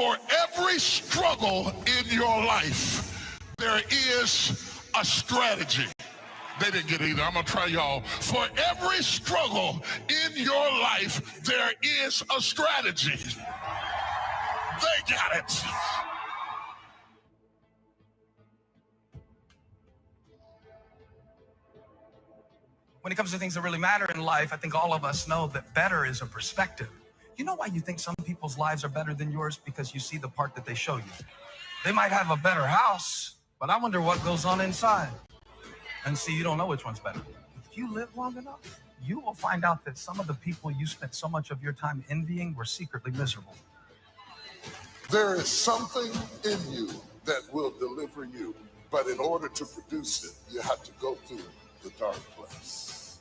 For every struggle in your life, there is a strategy. They didn't get it either. I'm going to try y'all. For every struggle in your life, there is a strategy. They got it. When it comes to things that really matter in life, I think all of us know that better is a perspective. You know why you think some people's lives are better than yours? Because you see the part that they show you. They might have a better house, but I wonder what goes on inside. And see, you don't know which one's better. If you live long enough, you will find out that some of the people you spent so much of your time envying were secretly miserable. There is something in you that will deliver you, but in order to produce it, you have to go through the dark place.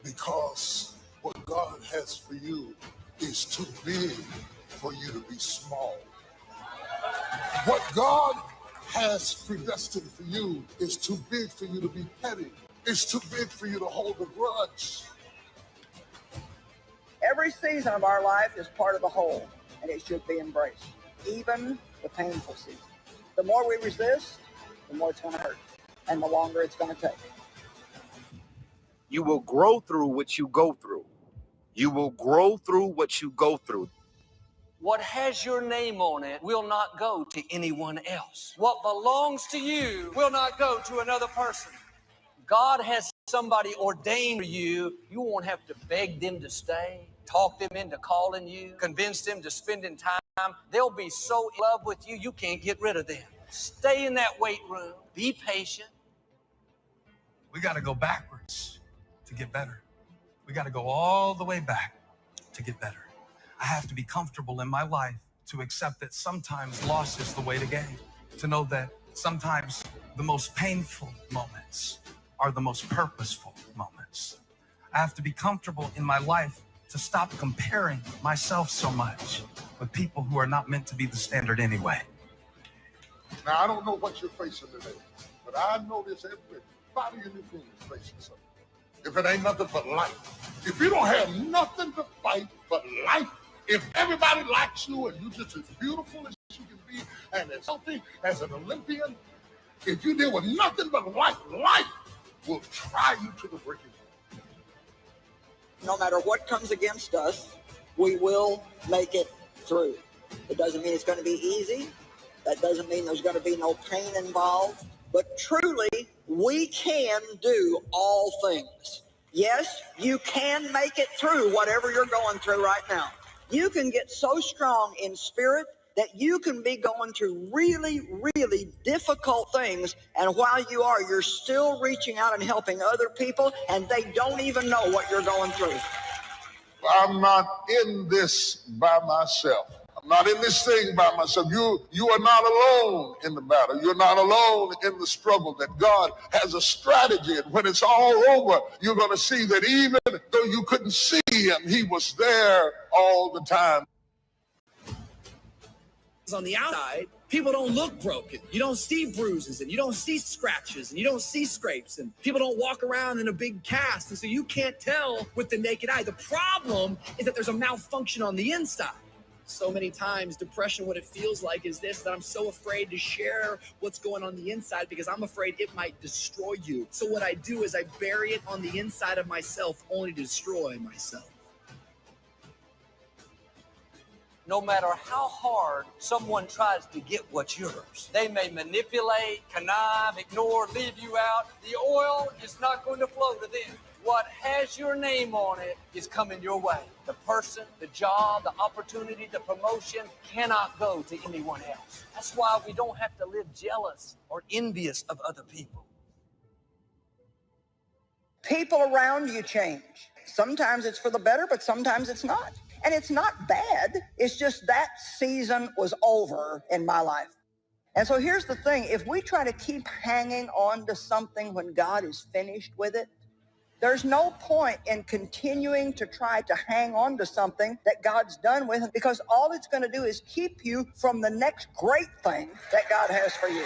Because what God has for you is too big for you to be small. What God has predestined for you is too big for you to be petty. It's too big for you to hold a grudge. Every season of our life is part of the whole, and it should be embraced, even the painful season. The more we resist, the more it's going to hurt, and the longer it's going to take. You will grow through what you go through. You will grow through what you go through. What has your name on it will not go to anyone else. What belongs to you will not go to another person. God has somebody ordained for you. You won't have to beg them to stay, talk them into calling you, convince them to spending time. They'll be so in love with you, you can't get rid of them. Stay in that weight room. Be patient. We got to go backwards to get better. We got to go all the way back to get better. I have to be comfortable in my life to accept that sometimes loss is the way to gain, to know that sometimes the most painful moments are the most purposeful moments. I have to be comfortable in my life to stop comparing myself so much with people who are not meant to be the standard anyway. Now, I don't know what you're facing today, but I know this everybody in this room is facing something. If it ain't nothing but life, if you don't have nothing to fight but life, if everybody likes you and you're just as beautiful as you can be and as healthy as an Olympian, if you deal with nothing but life, life will try you to the breaking point. No matter what comes against us, we will make it through. It doesn't mean it's going to be easy. That doesn't mean there's going to be no pain involved. But truly, we can do all things. Yes, you can make it through whatever you're going through right now. You can get so strong in spirit that you can be going through really, really difficult things. And while you are, you're still reaching out and helping other people, and they don't even know what you're going through. I'm not in this by myself. I'm not in this thing by myself. You are not alone in the battle. You're not alone in the struggle. That God has a strategy. And when it's all over, you're going to see that even though you couldn't see him, he was there all the time. On the outside, people don't look broken. You don't see bruises, and you don't see scratches, and you don't see scrapes, and people don't walk around in a big cast, and so you can't tell with the naked eye. The problem is that there's a malfunction on the inside. So many times, depression, what it feels like is this, that I'm so afraid to share what's going on the inside because I'm afraid it might destroy you. So what I do is I bury it on the inside of myself only to destroy myself. No matter how hard someone tries to get what's yours, they may manipulate, connive, ignore, leave you out. The oil is not going to flow to them. What has your name on it is coming your way. The person, the job, the opportunity, the promotion cannot go to anyone else. That's why we don't have to live jealous or envious of other people. People around you change. Sometimes it's for the better, but sometimes it's not. And it's not bad. It's just that season was over in my life. And so here's the thing. If we try to keep hanging on to something when God is finished with it, there's no point in continuing to try to hang on to something that God's done with, because all it's going to do is keep you from the next great thing that God has for you.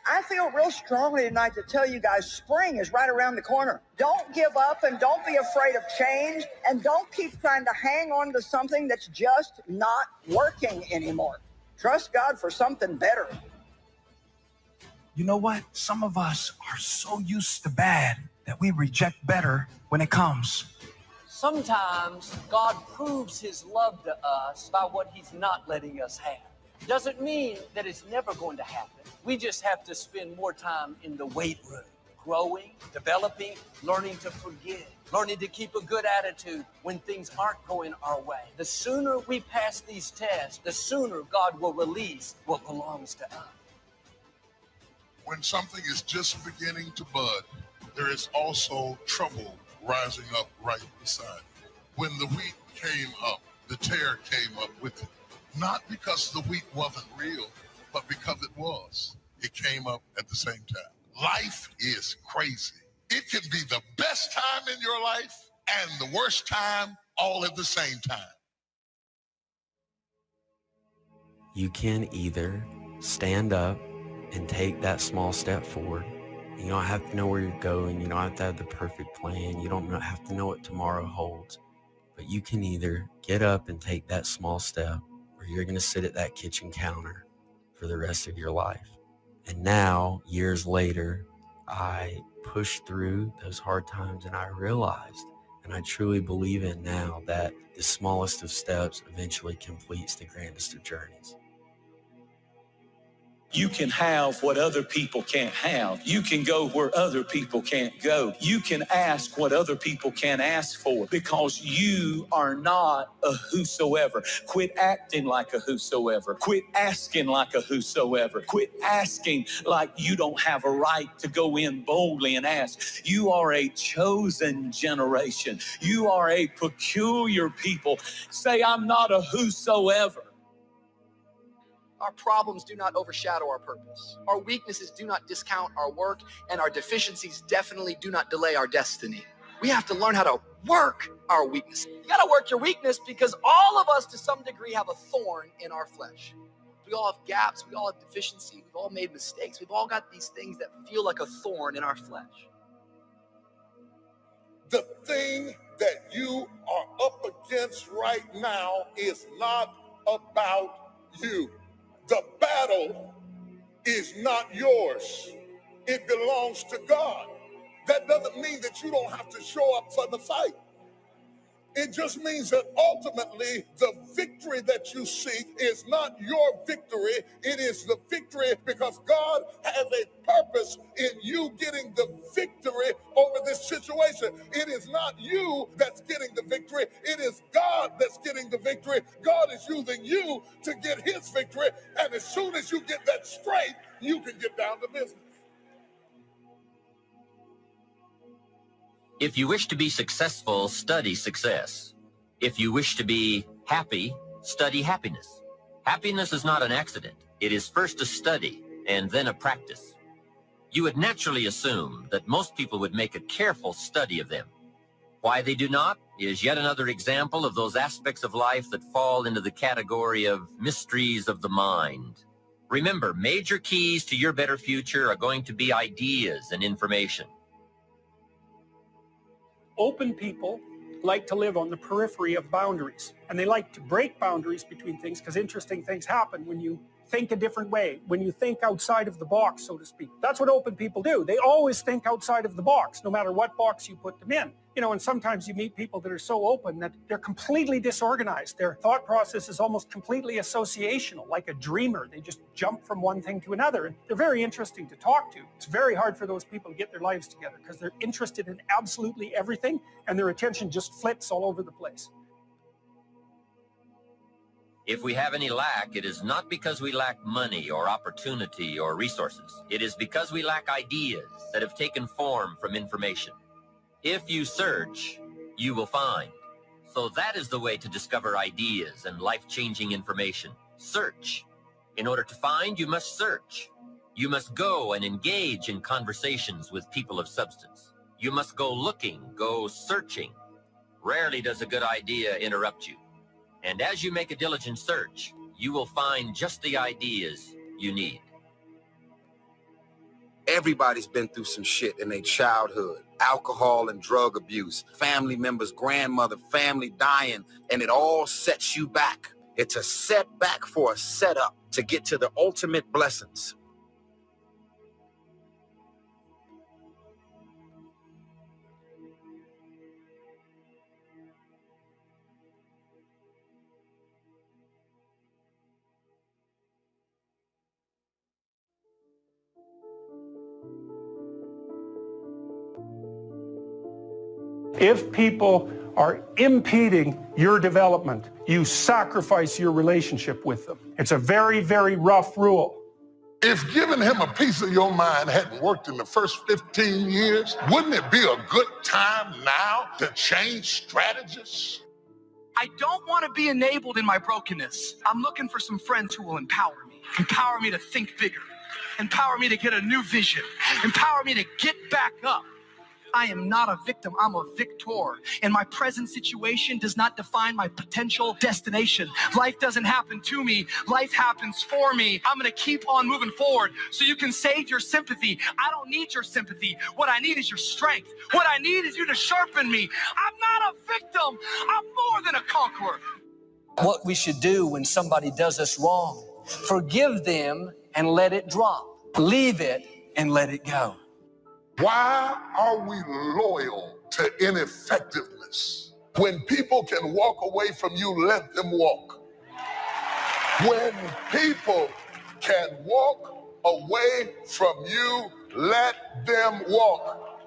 I feel real strongly tonight to tell you guys spring is right around the corner. Don't give up and don't be afraid of change, and don't keep trying to hang on to something that's just not working anymore. Trust God for something better. You know what? Some of us are so used to bad that we reject better when it comes. Sometimes God proves his love to us by what he's not letting us have. Doesn't mean that it's never going to happen. We just have to spend more time in the weight room, growing, developing, learning to forgive, learning to keep a good attitude when things aren't going our way. The sooner we pass these tests, the sooner God will release what belongs to us. When something is just beginning to bud, there is also trouble rising up right beside it. When the wheat came up, the tear came up with it. Not because the wheat wasn't real, but because it was. It came up at the same time. Life is crazy. It can be the best time in your life and the worst time all at the same time. You can either stand up and take that small step forward. You don't have to know where you're going. You don't have to have the perfect plan. You don't have to know what tomorrow holds. But you can either get up and take that small step, or you're going to sit at that kitchen counter for the rest of your life. And now, years later, I pushed through those hard times, and I realized, and I truly believe in now, that the smallest of steps eventually completes the grandest of journeys. You can have what other people can't have. You can go where other people can't go. You can ask what other people can't ask for, because you are not a whosoever. Quit acting like a whosoever. Quit asking like a whosoever. Quit asking like you don't have a right to go in boldly and ask. You are a chosen generation. You are a peculiar people. Say, I'm not a whosoever. Our problems do not overshadow our purpose. Our weaknesses do not discount our work, and our deficiencies definitely do not delay our destiny. We have to learn how to work our weakness. You got to work your weakness, because all of us to some degree have a thorn in our flesh. We all have gaps. We all have deficiency. We've all made mistakes. We've all got these things that feel like a thorn in our flesh. The thing that you are up against right now is not about you. The battle is not yours. It belongs to God. That doesn't mean that you don't have to show up for the fight. It just means that ultimately the victory that you seek is not your victory. It is the victory because God has a purpose in you getting the victory over this situation. It is not you that's getting the victory. It is God that's getting the victory. God is using you to get his victory. And as soon as you get that straight, you can get down to business. If you wish to be successful, study success. If you wish to be happy, study happiness. Happiness is not an accident. It is first a study and then a practice. You would naturally assume that most people would make a careful study of them. Why they do not is yet another example of those aspects of life that fall into the category of mysteries of the mind. Remember, major keys to your better future are going to be ideas and information. Open people like to live on the periphery of boundaries, and they like to break boundaries between things because interesting things happen when you think a different way, when you think outside of the box, so to speak. That's what open people do. They always think outside of the box, no matter what box you put them in. You know, and sometimes you meet people that are so open that they're completely disorganized. Their thought process is almost completely associational, like a dreamer. They just jump from one thing to another. And they're very interesting to talk to. It's very hard for those people to get their lives together because they're interested in absolutely everything, and their attention just flips all over the place. If we have any lack, it is not because we lack money or opportunity or resources. It is because we lack ideas that have taken form from information. If you search, you will find. So that is the way to discover ideas and life-changing information. Search. In order to find, you must search. You must go and engage in conversations with people of substance. You must go looking, go searching. Rarely does a good idea interrupt you. And as you make a diligent search, you will find just the ideas you need. Everybody's been through some shit in their childhood. Alcohol and drug abuse, family members, grandmother, family dying, and it all sets you back. It's a setback for a setup to get to the ultimate blessings. If people are impeding your development, you sacrifice your relationship with them. It's a very, very rough rule. If giving him a piece of your mind hadn't worked in the first 15 years, wouldn't it be a good time now to change strategies? I don't want to be enabled in my brokenness. I'm looking for some friends who will empower me to think bigger, empower me to get a new vision, empower me to get back up. I am not a victim, I'm a victor. And my present situation does not define my potential destination. Life doesn't happen to me, life happens for me. I'm gonna keep on moving forward so you can save your sympathy. I don't need your sympathy. What I need is your strength. What I need is you to sharpen me. I'm not a victim, I'm more than a conqueror. What we should do when somebody does us wrong, forgive them and let it drop. Leave it and let it go. Why are we loyal to ineffectiveness? When people can walk away from you, let them walk. When people can walk away from you, let them walk.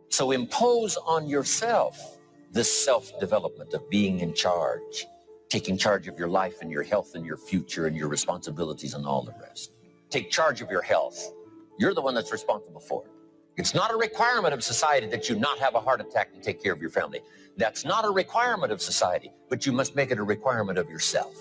So impose on yourself this self-development of being in charge, taking charge of your life and your health and your future and your responsibilities and all the rest. Take charge of your health. You're the one that's responsible for it. It's not a requirement of society that you not have a heart attack to take care of your family. That's not a requirement of society, but you must make it a requirement of yourself.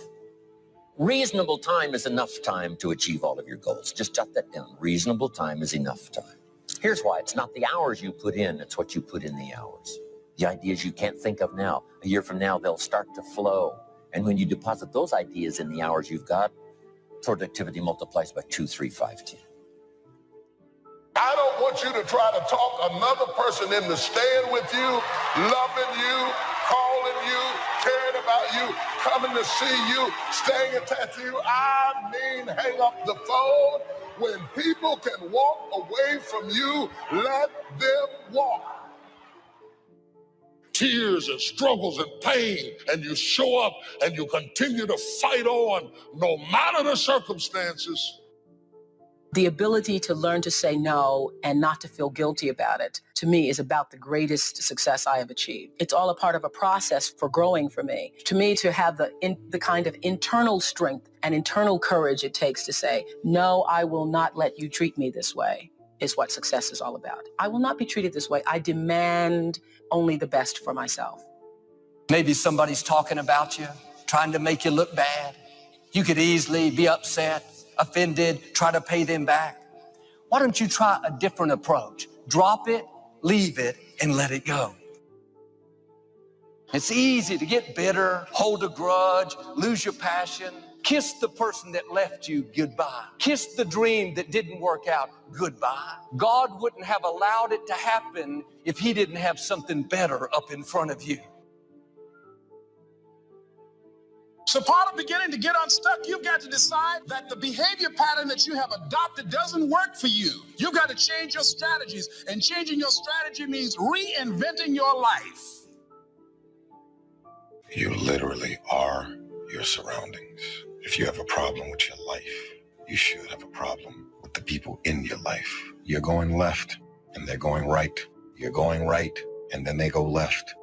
Reasonable time is enough time to achieve all of your goals. Just jot that down. Reasonable time is enough time. Here's why. It's not the hours you put in, it's what you put in the hours. The ideas you can't think of now, a year from now, they'll start to flow. And when you deposit those ideas in the hours you've got, productivity multiplies by 2, 3, 5, 10. I don't want you to try to talk another person into staying with you, loving you, calling you, caring about you, coming to see you, staying attached to you. I mean, hang up the phone. When people can walk away from you, let them walk. Tears and struggles and pain, and you show up and you continue to fight on no matter the circumstances. The ability to learn to say no and not to feel guilty about it, to me, is about the greatest success I have achieved. It's all a part of a process for growing for me. To me, to have the kind of internal strength and internal courage it takes to say, no, I will not let you treat me this way, is what success is all about. I will not be treated this way. I demand only the best for myself. Maybe somebody's talking about you, trying to make you look bad. You could easily be upset, offended, try to pay them back. Why don't you try a different approach? Drop it, leave it, and let it go. It's easy to get bitter, hold a grudge, lose your passion. Kiss the person that left you goodbye. Kiss the dream that didn't work out goodbye. God wouldn't have allowed it to happen if he didn't have something better up in front of you. So part of beginning to get unstuck, you've got to decide that the behavior pattern that you have adopted doesn't work for you. You've got to change your strategies, and changing your strategy means reinventing your life. You literally are your surroundings. If you have a problem with your life, you should have a problem with the people in your life. You're going left and they're going right. You're going right and then they go left.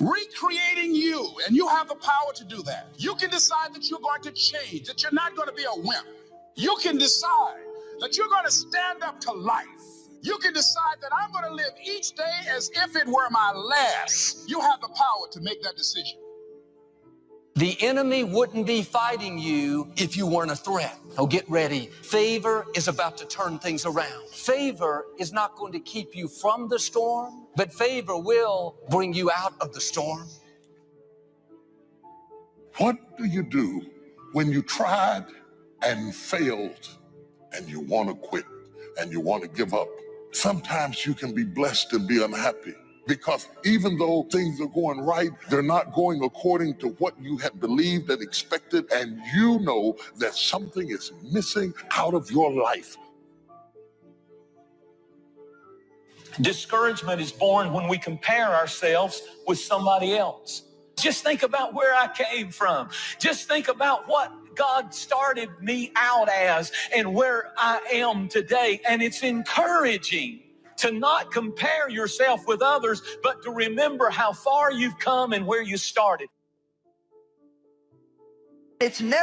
Recreating you, and you have the power to do that. You can decide that you're going to change, that you're not going to be a wimp. You can decide that you're going to stand up to life. You can decide that I'm going to live each day as if it were my last. You have the power to make that decision. The enemy wouldn't be fighting you if you weren't a threat. Oh, get ready. Favor is about to turn things around. Favor is not going to keep you from the storm, but favor will bring you out of the storm. What do you do when you tried and failed and you want to quit and you want to give up. Sometimes you can be blessed and be unhappy because even though things are going right, they're not going according to what you had believed and expected, and you know that something is missing out of your life. Discouragement is born when we compare ourselves with somebody else. Just think about where I came from. Just think about what God started me out as and where I am today. And it's encouraging to not compare yourself with others, but to remember how far you've come and where you started. It's never